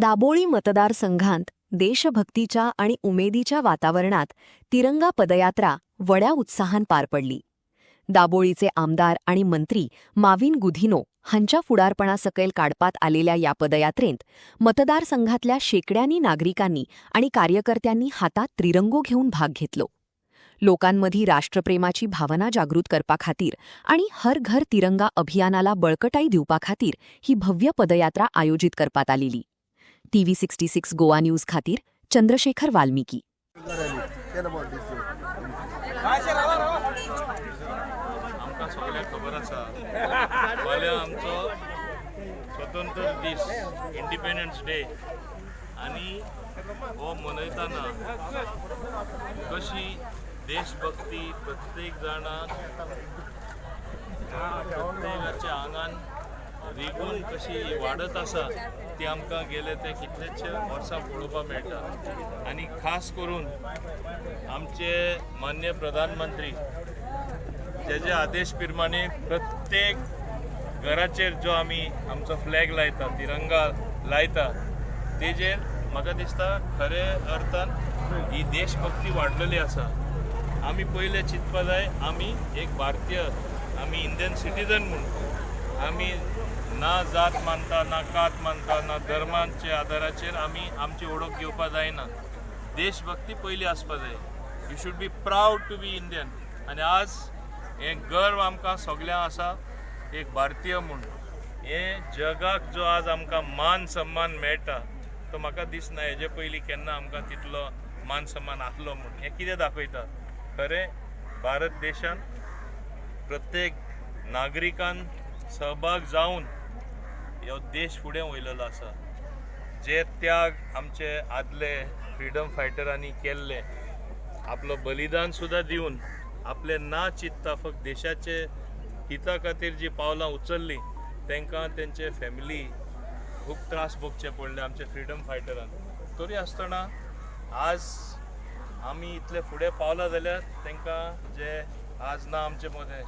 दाबोळी मतदारसंघात देशभक्तीच्या आणि उमेदीच्या वातावरणात तिरंगा पदयात्रा वड्या उत्साहान पार पडली. दाबोळीचे आमदार आणि मंत्री माविन गुदिन्हो हांच्या फुडारपणासकयल काढपात आलेल्या या पदयात्रेंत मतदारसंघातल्या शेकड्यांनी नागरिकांनी आणि कार्यकर्त्यांनी हातात त्रिरंगो घेऊन भाग घेतलो. लोकांमधी राष्ट्रप्रेमाची भावना जागृत करपाखातीर आणि हर घर तिरंगा अभियानाला बळकटाई दिवपाखातीर ही भव्य पदयात्रा आयोजित करपात आलेली. TV 66 गोवा न्यूज खातीर चंद्रशेखर वाल्मिकी. आमकां सगळ्यांक खबर आसा फाल्यां आमचो स्वतंत्र दीस इंडिपेंडन्स डे आनी हो मनयतना कशी देशभक्ती प्रत्येक जाणाक प्रत्येकाच्या आंगान रिगून कशी वाडत आसा ती आमकां गेले ते कितलेशे वर्सां पळोवपाक मेळटा. आनी खास करून आमचे माननीय प्रधानमंत्री जेजे आदेश प्रमाणे प्रत्येक घराचेर जो आमी आमचो फ्लॅग लायता तिरंगा लायता तेजेर म्हाका दिसता खरे अर्थान ही देशभक्ती वाडलेली आसा. आमी पयले चिंतपा जाय आमी एक भारतीय आमी इंडियन सिटीजन म्हणून आमी ना जात मानता ना कात मानता ना धर्माच्या आदाराचेर आमी आमची ओळख घेवपा जायना. देशभक्ती पयली आसपा जाय. You should be proud to be Indian. आनी आज हे गर्व आमकां सगळ्यांक आसा एक भारतीय म्हणून. हे जगाक जो आज आमकां मान सन्मान मेळटा तो म्हाका दिसना हेजे पयलीं केन्ना आमकां तितलो मान सन्मान आसलो म्हणून. हें कितें दाखयता खरें भारत देशान प्रत्येक नागरिकान सहभाग जावन ह्यो देश फुडें वयलेलो आसा. जे त्याग आमचे आदले फ्रीडम फायटरांनी केल्ले आपलो बलिदान सुद्दां दिवन आपले ना चिंतता फक्त देशाचे हिता खातीर जी पावलां उचलली तांकां तेंचे फॅमिली खूब त्रास भोगचे पडले आमचे फ्रीडम फायटरान. तरी आसतना आज आमी इतले फुडें पावला जाल्यार तांकां जे आज ना आमचे मदें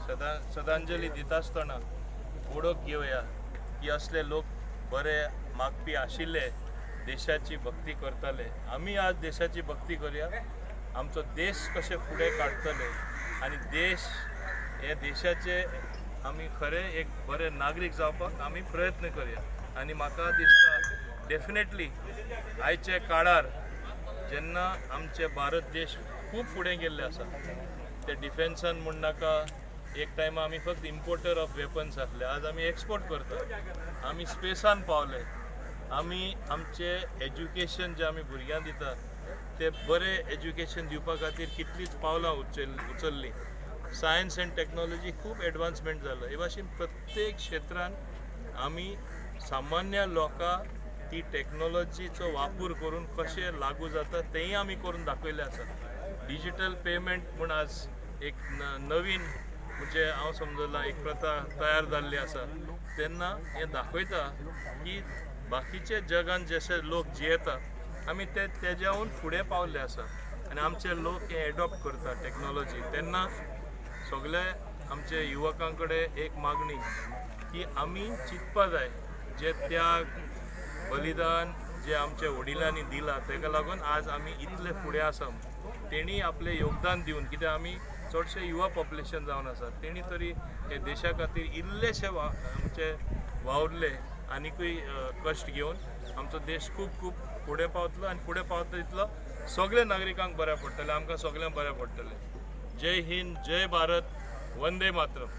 श्रद्धांजली दिता आसतना ओळख घेवया की असले लोक बरे मागपी आशिल्ले देशाची भक्ती करताले. आमी आज देशाची भक्ती करूया. आमचो देश कशे फुडें काडटले आनी देश हे देशाचे आमी खरे एक बरे नागरीक जावपाक आमी प्रयत्न करूया. आनी म्हाका दिसता डेफिनेटली आयचे काळार जेन्ना आमचे भारत देश खूब फुडें गेल्ले आसा ते डिफेन्सान म्हण नाका एक टायम आमी फक्त इम्पोर्टर ऑफ वेपन्स आसले. आज आमी एक्सपोर्ट करता. आमी स्पेसान पावले. आमी आमचे एज्युकेशन जे आमी भुरग्यांक दिता ते बरे एज्युकेशन दिवपा खातीर कितलीच पावलां उचल्ली. सायन्स एंड टॅक्नॉलॉजी खूब एडवान्समेंट जालो. हे भाशेन प्रत्येक क्षेत्रान आमी सामान्य लोकांक ती टॅक्नॉलॉजीचो वापर करून कशें लागू जाता तेंय आमी करून दाखयलें आसा. डिजिटल पेमेंट म्हूण आज एक नवीन म्हणजे हांव समजलां एक प्रथा तयार जाल्ली आसा. तेन्ना हें दाखयता की बाकीचे जगान जशे लोक जियेता आमी तेज्याहून फुडें पावले आसा आनी आमचे लोक हे एडॉप्ट करता टॅक्नॉलॉजी. तेन्ना सगळे आमचे युवकां कडेन एक मागणी की आमी चिंतपा जाय जे त्याग बलिदान जे आमच्या वडिलांनी दिला ताका लागून आज आमी इतले फुडें आसा. तेणी आपले योगदान दिवन कित्याक आमी चडशे युवा पॉप्युलेशन जावन आसा तेणी तरी हे देशा खातीर इल्लेशे आमचे वावरले आनीकूय कश्ट घेवन आमचो देश खूब खूब फुडें पावतलो आनी फुडें पावता तितलो सगळे नागरिकांक बरें पडटलें आमकां सगळ्यांक बरें पडटलें. जय हिंद, जय भारत, वंदे मातरम.